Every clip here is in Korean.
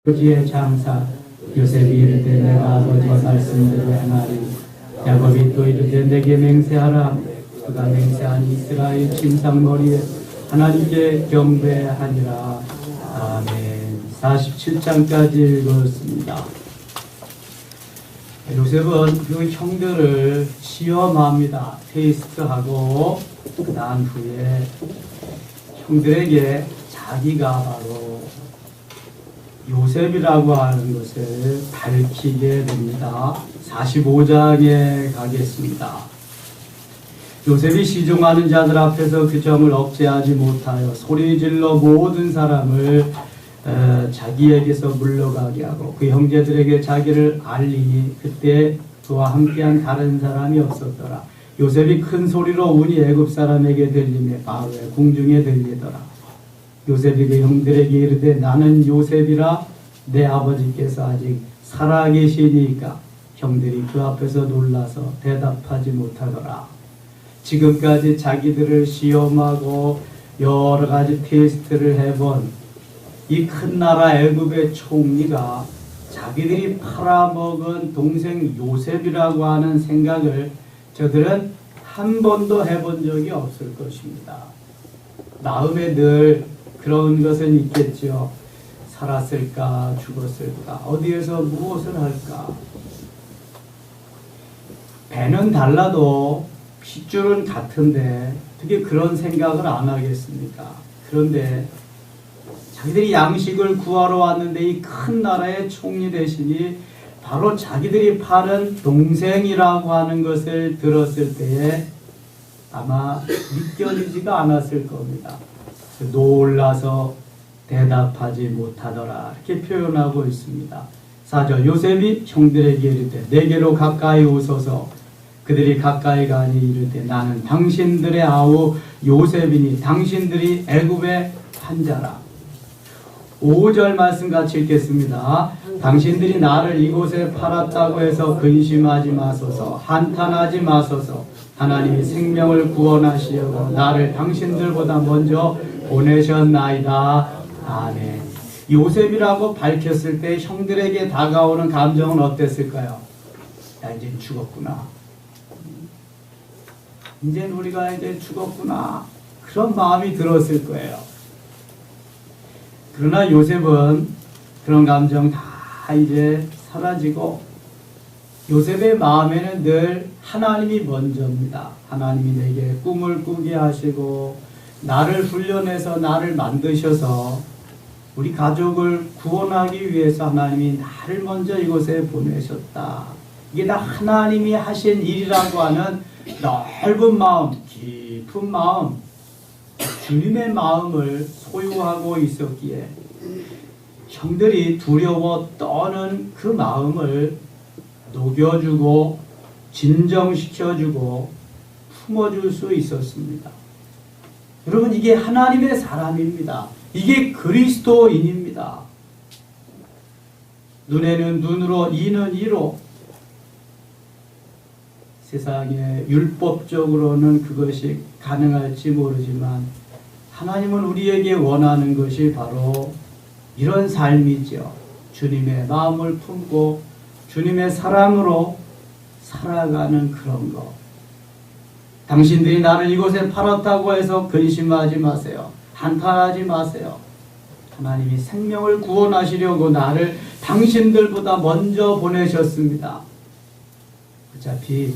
아버지의 장사 요셉이 이르되 내가 아버지의 말씀대로 행하리. 야곱이 또 이르되 내게 맹세하라. 그가 맹세한 이스라엘 침상머리에 하나님께 경배하니라. 아멘. 47장까지 읽었습니다. 요셉은 그 형들을 시험합니다. 테스트하고 난 후에 형들에게 자기가 바로 요셉이라고 하는 것을 밝히게 됩니다. 45장에 가겠습니다. 요셉이 시종하는 자들 앞에서 그 점을 억제하지 못하여 소리질러 모든 사람을 자기에게서 물러가게 하고 그 형제들에게 자기를 알리니 그때 그와 함께한 다른 사람이 없었더라. 요셉이 큰 소리로 운이 애굽 사람에게 들리며 바로의 궁중에 들리더라. 요셉이 그 형들에게 이르되 나는 요셉이라. 내 아버지께서 아직 살아계시니까. 형들이 그 앞에서 놀라서 대답하지 못하더라. 지금까지 자기들을 시험하고 여러 가지 테스트를 해본 이 큰 나라 애굽의 총리가 자기들이 팔아먹은 동생 요셉이라고 하는 생각을 저들은 한 번도 해본 적이 없을 것입니다. 마음에 늘 그런 것은 있겠죠. 살았을까 죽었을까 어디에서 무엇을 할까. 배는 달라도 핏줄은 같은데 어떻게 그런 생각을 안 하겠습니까? 그런데 자기들이 양식을 구하러 왔는데 이 큰 나라의 총리 대신이 바로 자기들이 파는 동생이라고 하는 것을 들었을 때에 아마 믿겨지지가 않았을 겁니다. 놀라서 대답하지 못하더라 이렇게 표현하고 있습니다. 4절 요셉이 형들에게 이르되 내게로 가까이 오소서. 그들이 가까이 가니 이르되 나는 당신들의 아우 요셉이니 당신들이 애굽의 환자라. 5절 말씀 같이 읽겠습니다. 당신들이 나를 이곳에 팔았다고 해서 근심하지 마소서. 한탄하지 마소서. 하나님이 생명을 구원하시려고 나를 당신들보다 먼저 보내셨나이다. 아멘. 요셉이라고 밝혔을 때 형들에게 다가오는 감정은 어땠을까요? 야, 이제 죽었구나. 이제 우리가 이제 죽었구나. 그런 마음이 들었을 거예요. 그러나 요셉은 그런 감정 다 이제 사라지고 요셉의 마음에는 늘 하나님이 먼저입니다. 하나님이 내게 꿈을 꾸게 하시고 나를 훈련해서 나를 만드셔서 우리 가족을 구원하기 위해서 하나님이 나를 먼저 이곳에 보내셨다. 이게 다 하나님이 하신 일이라고 하는 넓은 마음, 깊은 마음, 주님의 마음을 소유하고 있었기에 형들이 두려워 떠는 그 마음을 녹여주고 진정시켜주고 품어줄 수 있었습니다. 여러분 이게 하나님의 사람입니다. 이게 그리스도인입니다. 눈에는 눈으로 이는 이로 세상에 율법적으로는 그것이 가능할지 모르지만 하나님은 우리에게 원하는 것이 바로 이런 삶이죠. 주님의 마음을 품고 주님의 사랑으로 살아가는 그런 것. 당신들이 나를 이곳에 팔았다고 해서 근심하지 마세요. 한탄하지 마세요. 하나님이 생명을 구원하시려고 나를 당신들보다 먼저 보내셨습니다. 어차피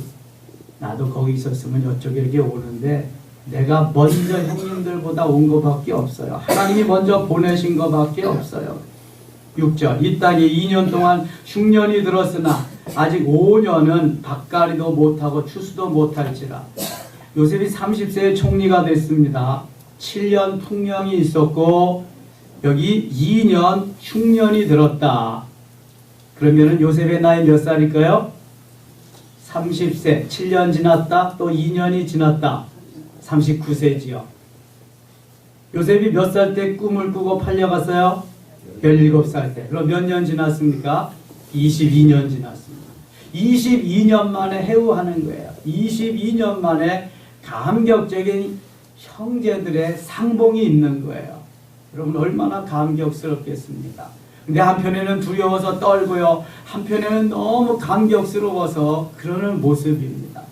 나도 거기 있었으면 이쪽에 이렇게 오는데 내가 먼저 형님들보다 온 것밖에 없어요. 하나님이 먼저 보내신 것밖에 없어요. 6절 이 땅에 2년 동안 흉년이 들었으나 아직 5년은 밭갈이도 못하고 추수도 못할지라. 요셉이 30세의 총리가 됐습니다. 7년 풍년이 있었고 여기 2년 흉년이 들었다. 그러면은 요셉의 나이 몇 살일까요? 30세, 7년 지났다, 또 2년이 지났다. 39세지요. 요셉이 몇 살 때 꿈을 꾸고 팔려갔어요? 17살 때. 그럼 몇 년 지났습니까? 22년 지났습니다. 22년 만에 해우하는 거예요. 22년 만에 감격적인 형제들의 상봉이 있는 거예요. 여러분 얼마나 감격스럽겠습니까? 근데 한편에는 두려워서 떨고요. 한편에는 너무 감격스러워서 그러는 모습입니다.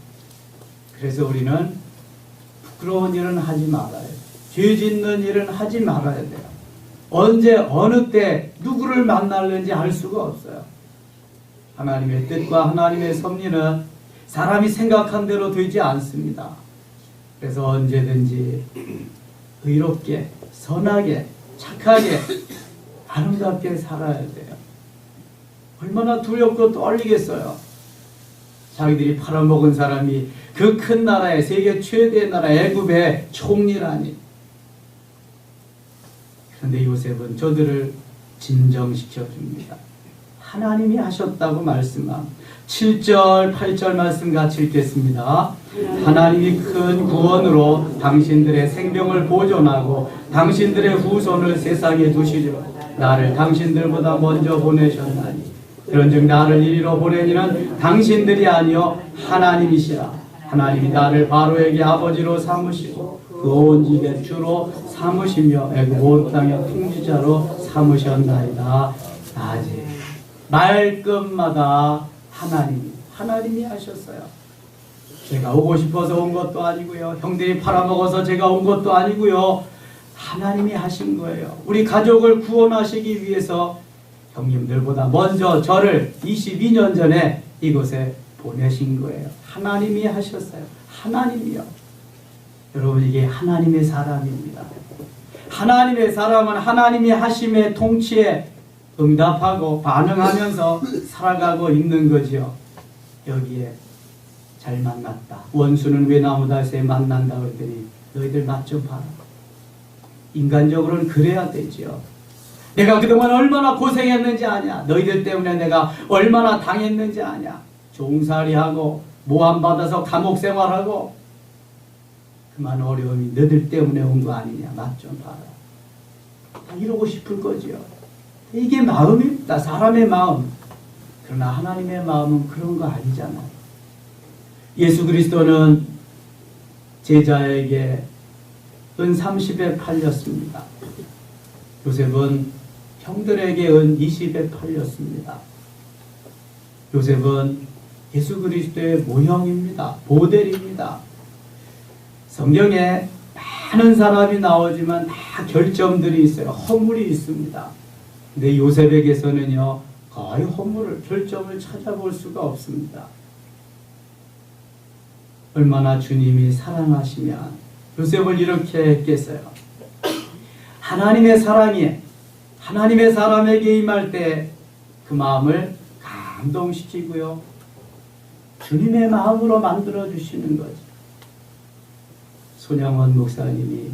그래서 우리는 부끄러운 일은 하지 말아야 돼요. 죄 짓는 일은 하지 말아야 돼요. 언제 어느 때 누구를 만날는지 알 수가 없어요. 하나님의 뜻과 하나님의 섭리는 사람이 생각한 대로 되지 않습니다. 그래서 언제든지 의롭게, 선하게, 착하게, 아름답게 살아야 돼요. 얼마나 두렵고 떨리겠어요. 자기들이 팔아먹은 사람이 그 큰 나라의 세계 최대의 나라 애굽의 총리라니. 그런데 요셉은 저들을 진정시켜 줍니다. 하나님이 하셨다고 말씀함. 7절, 8절 말씀 같이 읽겠습니다. 하나님이 큰 구원으로 당신들의 생명을 보존하고 당신들의 후손을 세상에 두시려 나를 당신들보다 먼저 보내셨나니 그런즉 나를 이리로 보내니는 당신들이 아니요 하나님이시라. 하나님이 나를 바로에게 아버지로 삼으시고 그 온 집의 주로 삼으시며 애굽 온 땅의 통치자로 삼으셨나이다. 아직 말끝마다 하나님이 하셨어요. 제가 오고 싶어서 온 것도 아니고요. 형들이 팔아먹어서 제가 온 것도 아니고요. 하나님이 하신 거예요. 우리 가족을 구원하시기 위해서 형님들보다 먼저 저를 22년 전에 이곳에 보내신 거예요. 하나님이 하셨어요. 하나님이요. 여러분, 이게 하나님의 사람입니다. 하나님의 사람은 하나님이 하심의 통치에 응답하고 반응하면서 살아가고 있는 거죠. 여기에 잘 만났다. 원수는 왜 나무다시에 만난다 그랬더니 너희들 맛 좀 봐라. 인간적으로는 그래야 되죠. 내가 그동안 얼마나 고생했는지 아냐. 너희들 때문에 내가 얼마나 당했는지 아냐. 종살이하고 모함받아서 감옥 생활하고 그만 어려움이 너희들 때문에 온 거 아니냐. 맛 좀 봐라. 이러고 싶을 거죠. 이게 마음입니다. 사람의 마음. 그러나 하나님의 마음은 그런 거 아니잖아요. 예수 그리스도는 제자에게 은 30에 팔렸습니다. 요셉은 형들에게 은 20에 팔렸습니다. 요셉은 예수 그리스도의 모형입니다. 모델입니다. 성경에 많은 사람이 나오지만 다 결점들이 있어요. 허물이 있습니다. 근데 요셉에게서는요, 거의 허물을, 결점을 찾아볼 수가 없습니다. 얼마나 주님이 사랑하시면 요셉을 이렇게 했겠어요. 하나님의 사랑이 하나님의 사람에게 임할 때 그 마음을 감동시키고요. 주님의 마음으로 만들어주시는 거죠. 손양원 목사님이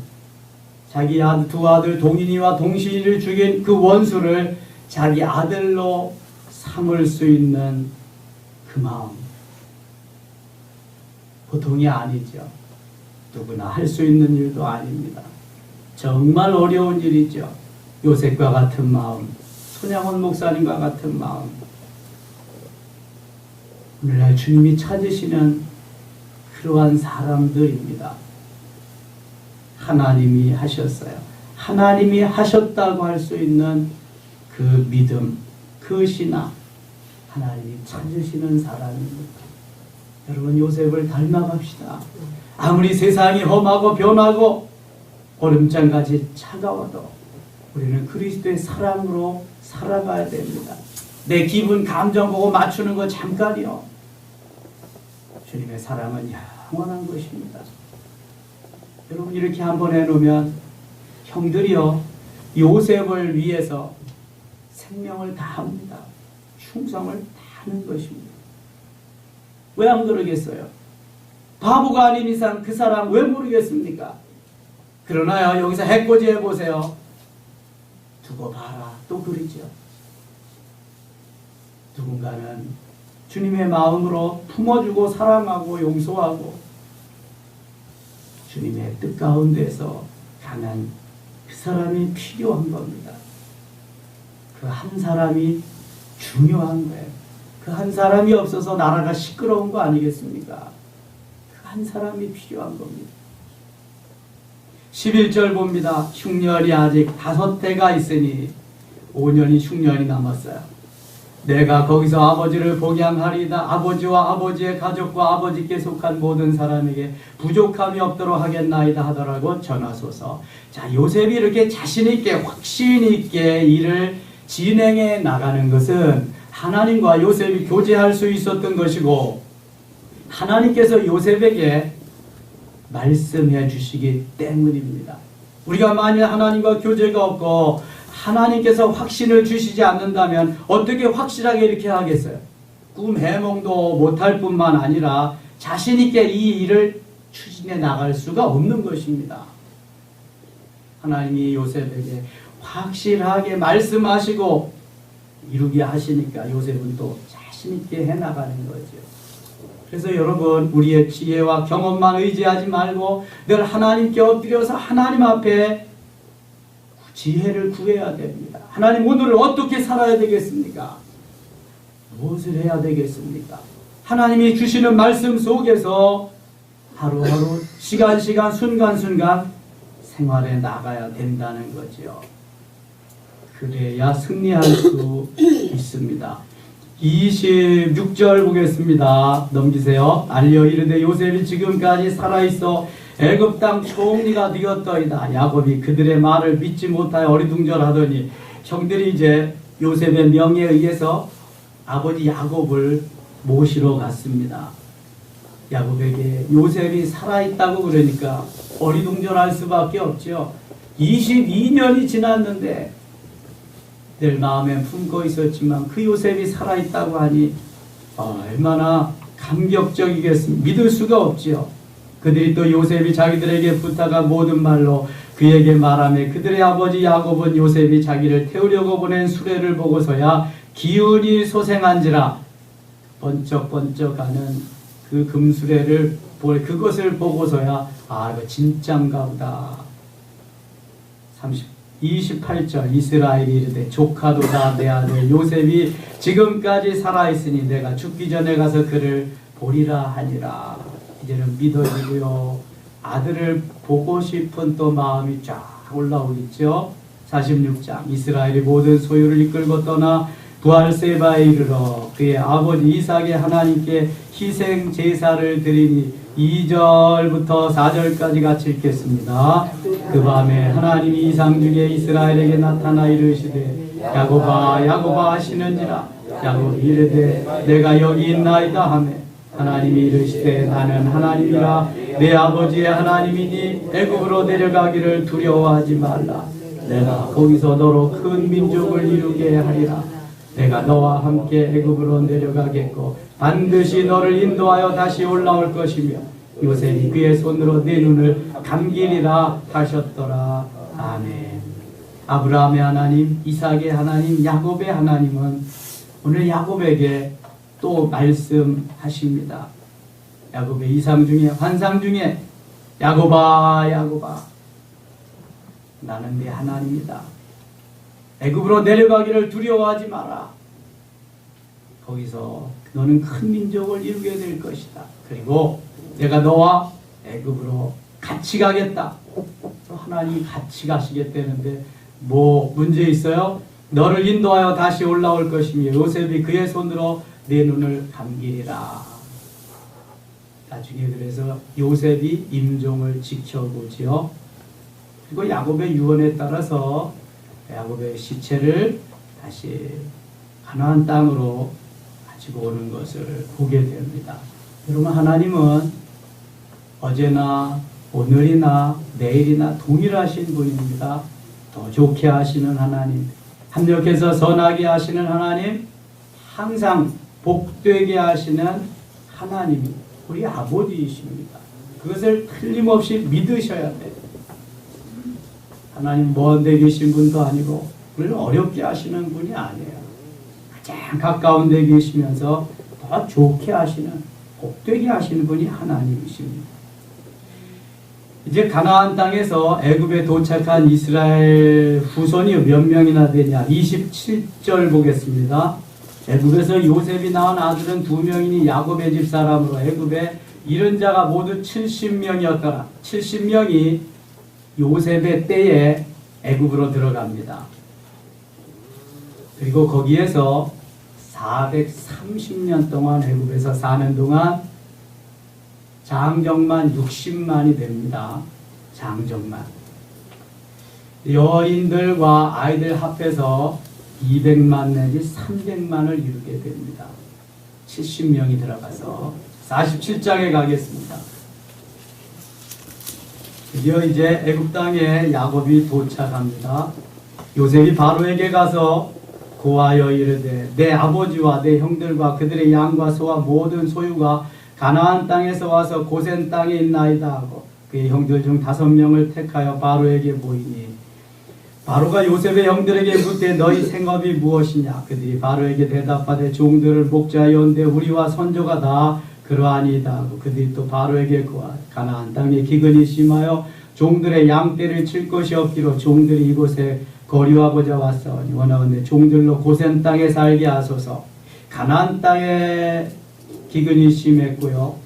자기 두 아들 동인이와 동신이를 죽인 그 원수를 자기 아들로 삼을 수 있는 그 마음. 보통이 아니죠. 누구나 할 수 있는 일도 아닙니다. 정말 어려운 일이죠. 요셉과 같은 마음, 손양원 목사님과 같은 마음. 오늘날 주님이 찾으시는 그러한 사람들입니다. 하나님이 하셨어요. 하나님이 하셨다고 할 수 있는 그 믿음, 그 신앙, 하나님이 찾으시는 사람입니다. 여러분, 요셉을 닮아갑시다. 아무리 세상이 험하고 변하고 얼음장같이 차가워도 우리는 그리스도의 사랑으로 살아가야 됩니다. 내 기분, 감정 보고 맞추는 거 잠깐이요. 주님의 사랑은 영원한 것입니다. 여러분, 이렇게 한번 해놓으면 형들이요, 요셉을 위해서 생명을 다합니다. 충성을 다하는 것입니다. 왜 안 그러겠어요? 바보가 아닌 이상 그 사람 왜 모르겠습니까? 그러나요, 여기서 해코지 해보세요. 두고 봐라. 또 그러죠. 누군가는 주님의 마음으로 품어주고 사랑하고 용서하고 주님의 뜻 가운데서 가는 그 사람이 필요한 겁니다. 그 한 사람이 중요한 거예요. 그 한 사람이 없어서 나라가 시끄러운 거 아니겠습니까? 그 한 사람이 필요한 겁니다. 11절 봅니다. 흉년이 아직 5해가 있으니 5년이 6년이 남았어요. 내가 거기서 아버지를 복양하리이다. 아버지와 아버지의 가족과 아버지께 속한 모든 사람에게 부족함이 없도록 하겠나이다 하더라고 전하소서. 자, 요셉이 이렇게 자신있게 확신있게 일을 진행해 나가는 것은 하나님과 요셉이 교제할 수 있었던 것이고, 하나님께서 요셉에게 말씀해 주시기 때문입니다. 우리가 만일 하나님과 교제가 없고 하나님께서 확신을 주시지 않는다면 어떻게 확실하게 이렇게 하겠어요? 꿈 해몽도 못할 뿐만 아니라 자신있게 이 일을 추진해 나갈 수가 없는 것입니다. 하나님이 요셉에게 확실하게 말씀하시고 이루게 하시니까 요셉은 또 자신있게 해나가는 거죠. 그래서 여러분, 우리의 지혜와 경험만 의지하지 말고 늘 하나님께 엎드려서 하나님 앞에 지혜를 구해야 됩니다. 하나님, 오늘을 어떻게 살아야 되겠습니까? 무엇을 해야 되겠습니까? 하나님이 주시는 말씀 속에서 하루하루 시간시간 순간순간 생활해 나가야 된다는 거죠. 그래야 승리할 수 있습니다. 26절 보겠습니다. 넘기세요. 알려 이르되 요셉이 지금까지 살아있어 애굽 땅 총리가 되었더이다. 야곱이 그들의 말을 믿지 못하여 어리둥절하더니 형들이 이제 요셉의 명에 의해서 아버지 야곱을 모시러 갔습니다. 야곱에게 요셉이 살아있다고 그러니까 어리둥절할 수밖에 없죠. 22년이 지났는데 늘 마음에 품고 있었지만 그 요셉이 살아있다고 하니 얼마나 감격적이겠습니까? 믿을 수가 없지요. 그들이 또 요셉이 자기들에게 부탁한 모든 말로 그에게 말하며 그들의 아버지 야곱은 요셉이 자기를 태우려고 보낸 수레를 보고서야 기운이 솟행한지라 번쩍번쩍하는 그 금수레를 그것을 보고서야 이거 진짠가 보다. 28절 이스라엘이 이르되 조카도다 내 아들 요셉이 지금까지 살아있으니 내가 죽기 전에 가서 그를 보리라 하니라. 이제는 믿어지고요. 아들을 보고 싶은 또 마음이 쫙 올라오겠죠. 46장 이스라엘이 모든 소유를 이끌고 떠나 부알세바에 이르러 그의 아버지 이삭의 하나님께 희생 제사를 드리니 2절부터 4절까지 같이 읽겠습니다. 그 밤에 하나님이 이상 중에 이스라엘에게 나타나 이르시되 야곱아 야곱아 하시는지라. 야곱이 이르되 내가 여기 있나이다 하며 하나님이 이르시되 나는 하나님이라 내 아버지의 하나님이니 애굽으로 내려가기를 두려워하지 말라. 내가 거기서 너로 큰 민족을 이루게 하리라. 내가 너와 함께 애굽으로 내려가겠고 반드시 너를 인도하여 다시 올라올 것이며 요셉이 그의 손으로 내 눈을 감기리라 하셨더라. 아멘. 아브라함의 하나님, 이삭의 하나님, 야곱의 하나님은 오늘 야곱에게 또 말씀하십니다. 야곱의 이상 중에 환상 중에 야곱아 야곱아 나는 네 하나님이다. 애굽으로 내려가기를 두려워하지 마라. 거기서 너는 큰 민족을 이루게 될 것이다. 그리고 내가 너와 애굽으로 같이 가겠다. 또 하나님이 같이 가시겠다는데 뭐 문제 있어요? 너를 인도하여 다시 올라올 것이며 요셉이 그의 손으로 내 눈을 감기리라. 나중에 그래서 요셉이 임종을 지켜보지요. 그리고 야곱의 유언에 따라서 야곱의 시체를 다시 가나안 땅으로 가지고 오는 것을 보게 됩니다. 여러분, 하나님은 어제나 오늘이나 내일이나 동일하신 분입니다. 더 좋게 하시는 하나님, 합력해서 선하게 하시는 하나님, 항상 복되게 하시는 하나님이 우리 아버지이십니다. 그것을 틀림없이 믿으셔야 돼요. 하나님 먼 데 계신 분도 아니고 우리를 어렵게 하시는 분이 아니에요. 가장 가까운 데 계시면서 더 좋게 하시는, 복되게 하시는 분이 하나님이십니다. 이제 가나안 땅에서 애굽에 도착한 이스라엘 후손이 몇 명이나 되냐? 27절 보겠습니다. 애굽에서 요셉이 낳은 아들은 2명이니 야곱의 집 사람으로 애굽에 이른 자가 모두 70명이었더라. 70명이 요셉의 때에 애굽으로 들어갑니다. 그리고 거기에서 430년 동안 애굽에서 사는 동안 장정만 60만이 됩니다. 장정만. 여인들과 아이들 합해서 200만 내지 300만을 이루게 됩니다. 70명이 들어가서 47장에 가겠습니다. 드디어 이제 애굽 땅에 야곱이 도착합니다. 요셉이 바로에게 가서 고하여 이르되 내 아버지와 내 형들과 그들의 양과 소와 모든 소유가 가나안 땅에서 와서 고센 땅에 있나이다 하고 그의 형들 중 5명을 택하여 바로에게 보이니 바로가 요셉의 형들에게 묻되 너희 생업이 무엇이냐. 그들이 바로에게 대답하되 종들을 목자하여온데 우리와 선조가 다 그러하니이다 하고 그들이 또 바로에게 구하 가나안 땅에 기근이 심하여 종들의 양떼를 칠 것이 없기로 종들이 이곳에 거류하고자 왔사오니 원하건대 종들로 고센 땅에 살게 하소서. 가나안 땅에 기근이 심했고요.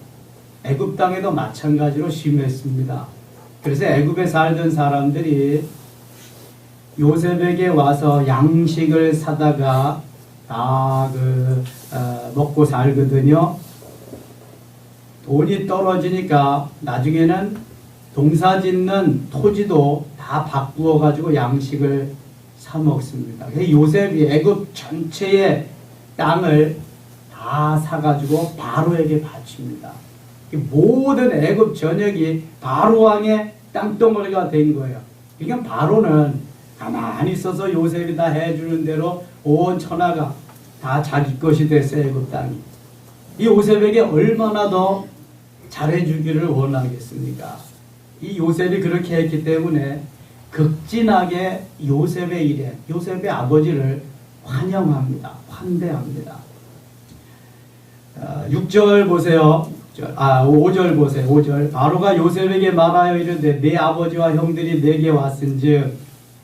애굽 땅에도 마찬가지로 심했습니다. 그래서 애굽에 살던 사람들이 요셉에게 와서 양식을 사다가 다 먹고 살거든요. 돈이 떨어지니까 나중에는 농사 짓는 토지도 다 바꾸어 가지고 양식을 사 먹습니다. 요셉이 애굽 전체의 땅을 다 사가지고 바로에게 바칩니다. 모든 애굽 전역이 바로 왕의 땅덩어리가 된 거예요. 그러니까 바로는 가만히 있어서 요셉이 다 해주는 대로 온 천하가 다 자기 것이 됐어요. 애굽 땅이. 이 요셉에게 얼마나 더 잘해주기를 원하겠습니까? 이 요셉이 그렇게 했기 때문에 극진하게 요셉의 일에 요셉의 아버지를 환영합니다. 환대합니다. 6절 보세요. 5절 보세요. 5절 바로가 요셉에게 말하여 이르되 내 아버지와 형들이 내게 왔은즉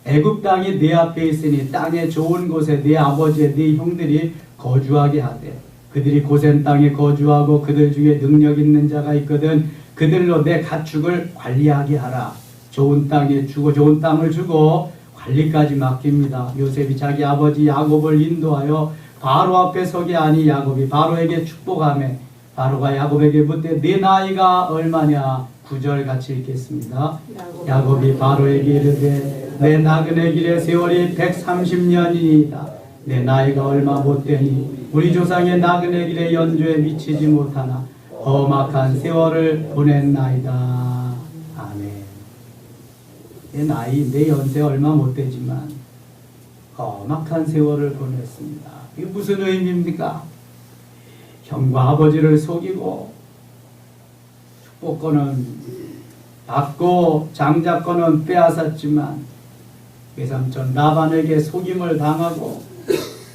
애굽 땅이 내 앞에 있으니 땅의 좋은 곳에 내 아버지의 네 형들이 거주하게 하되 그들이 고센 땅에 거주하고 그들 중에 능력 있는 자가 있거든 그들로 내 가축을 관리하게 하라. 좋은 땅을 주고 관리까지 맡깁니다. 요셉이 자기 아버지 야곱을 인도하여 바로 앞에 서게 하니 야곱이 바로에게 축복하며 바로가 야곱에게 묻되 네 나이가 얼마냐. 9절 같이 읽겠습니다. 야곱이 바로에게 이르되 내 나그네 길의 세월이 130년이니이다. 내 나이가 얼마 못되니 우리 조상의 나그네 길의 연조에 미치지 못하나 험악한 세월을 보냈나이다. 아멘. 내 나이, 내 연세 얼마 못되지만 험악한 세월을 보냈습니다. 이게 무슨 의미입니까? 형과 아버지를 속이고 축복권은 받고 장자권은 빼앗았지만 외삼촌 라반에게 속임을 당하고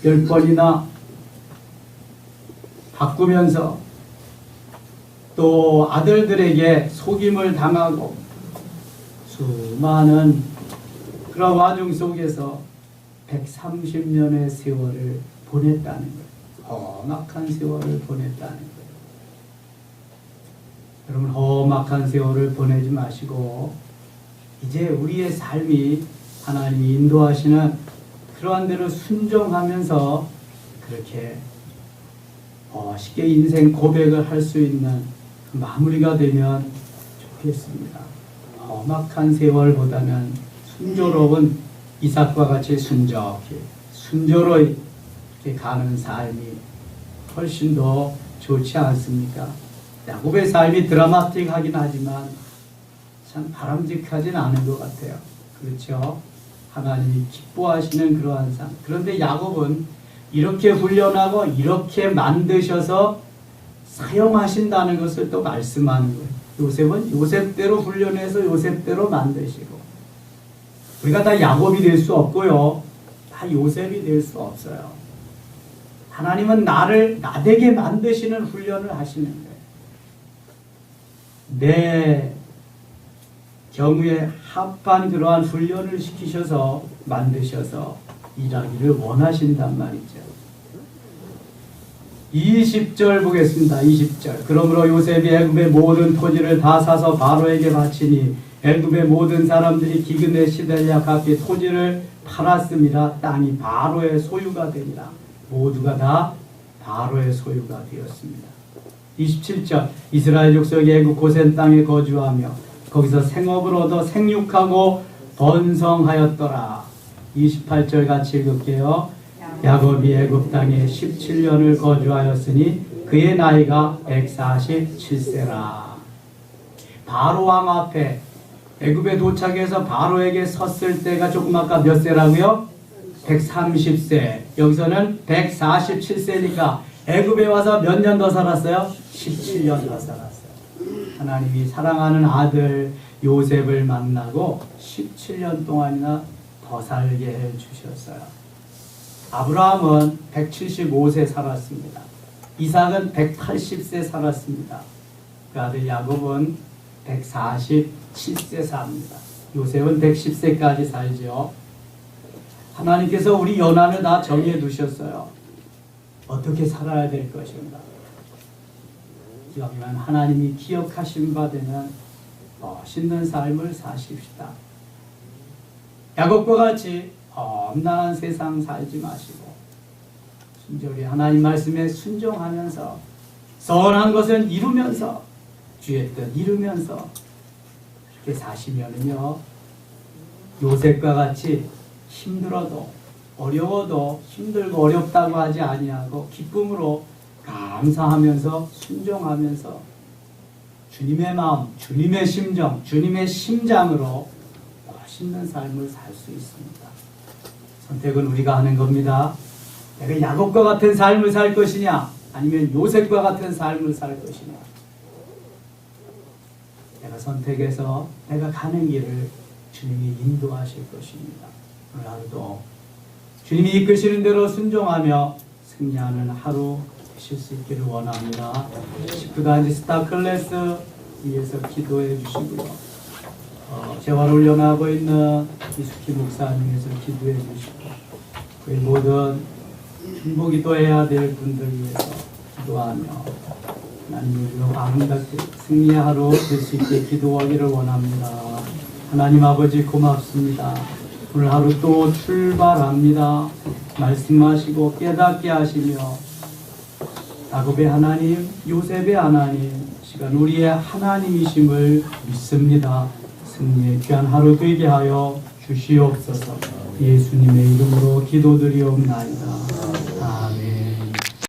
10번이나 바꾸면서 또 아들들에게 속임을 당하고 수많은 그런 와중 속에서 130년의 세월을 보냈다는 거예요. 험악한 세월을 보냈다는 거예요. 여러분 험악한 세월을 보내지 마시고 이제 우리의 삶이 하나님이 인도하시는 그러한 대로 순종하면서 그렇게 쉽게 인생 고백을 할 수 있는 마무리가 되면 좋겠습니다. 험악한 세월보다는 순조로운 이삭과 같이 순조롭게 가는 삶이 훨씬 더 좋지 않습니까? 야곱의 삶이 드라마틱하긴 하지만 참 바람직하진 않은 것 같아요. 그렇죠? 하나님이 기뻐하시는 그러한 삶. 그런데 야곱은 이렇게 훈련하고 이렇게 만드셔서 사용하신다는 것을 또 말씀하는 거예요. 요셉은 요셉대로 훈련해서 요셉대로 만드시고 우리가 다 야곱이 될 수 없고요. 다 요셉이 될 수 없어요. 하나님은 나를 나되게 만드시는 훈련을 하시는 거예요. 내 경우에 합한 그러한 훈련을 시키셔서 만드셔서 일하기를 원하신단 말이죠. 20절 보겠습니다. 20절 그러므로 요셉이 애굽의 모든 토지를 다 사서 바로에게 바치니 애굽의 모든 사람들이 기근에 시달려 각기 토지를 팔았습니다. 땅이 바로의 소유가 되니라. 모두가 다 바로의 소유가 되었습니다. 27절 이스라엘 족속이 애굽 고센 땅에 거주하며 거기서 생업을 얻어 생육하고 번성하였더라. 28절 같이 읽을게요. 야곱이 애굽 땅에 17년을 거주하였으니 그의 나이가 147세라. 바로 왕 앞에 애굽에 도착해서 바로에게 섰을 때가 조금 아까 몇 세라고요? 130세. 여기서는 147세니까 애굽에 와서 몇 년 더 살았어요? 17년 더 살았어요. 하나님이 사랑하는 아들 요셉을 만나고 17년 동안이나 더 살게 해 주셨어요. 아브라함은 175세 살았습니다. 이삭은 180세 살았습니다. 그 아들 야곱은 147세 삽니다. 요셉은 110세까지 살죠. 하나님께서 우리 연한을 다 정해 두셨어요. 어떻게 살아야 될 것인가. 여기만 하나님이 기억하신 바 되면 멋있는 삶을 사십시다. 야곱과 같이 험난한 세상 살지 마시고 순절히 하나님 말씀에 순종하면서 선한 것은 이루면서 주의 뜻 이루면서 그렇게 사시면은요, 요셉과 같이 힘들어도 어려워도 힘들고 어렵다고 하지 아니하고 기쁨으로 감사하면서 순종하면서 주님의 마음, 주님의 심정, 주님의 심장으로 멋있는 삶을 살 수 있습니다. 선택은 우리가 하는 겁니다. 내가 야곱과 같은 삶을 살 것이냐 아니면 요셉과 같은 삶을 살 것이냐. 내가 선택해서 내가 가는 길을 주님이 인도하실 것입니다. 오늘 하루도 주님이 이끄시는 대로 순종하며 승리하는 하루 되실 수 있기를 원합니다. 19단지 스타 클래스 위해서 기도해 주시고요. 재활 훈련하고 있는 이수키 목사님께서 기도해 주시고 우리 모든 중보기도해야 될 분들 위해서 기도하며 하나님으로 아름답게 승리의 하루 될 수 있게 기도하기를 원합니다. 하나님 아버지 고맙습니다. 오늘 하루 또 출발합니다. 말씀하시고 깨닫게 하시며 야곱의 하나님, 요셉의 하나님, 시간 우리의 하나님이심을 믿습니다. 승리의 귀한 하루 되게 하여 주시옵소서. 예수님의 이름으로 기도드리옵나이다.